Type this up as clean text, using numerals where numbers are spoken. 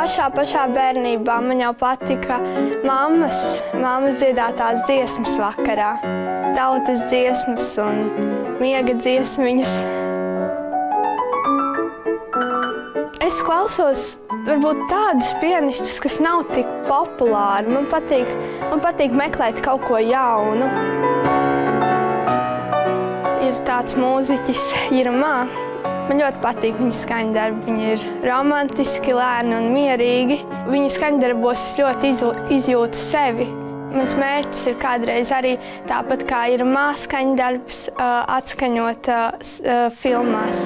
Pašā bērnībā man jau patika mammas dziedātās dziesmas vakarā. Tautas dziesmas un miega dziesmiņas. Es klausos varbūt tādus pianistus, kas nav tik populāri. Man patīk meklēt kaut ko jaunu. Ir tāds mūziķis Jirmā. Man ļoti patīk viņa skaņdarbi. Viņi ir romantiski, lēni un mierīgi. Viņa skaņdarbos es ļoti izjūtu sevi. Mans mērķis ir kādreiz arī tāpat kā Jirmā skaņdarbs atskaņot filmās.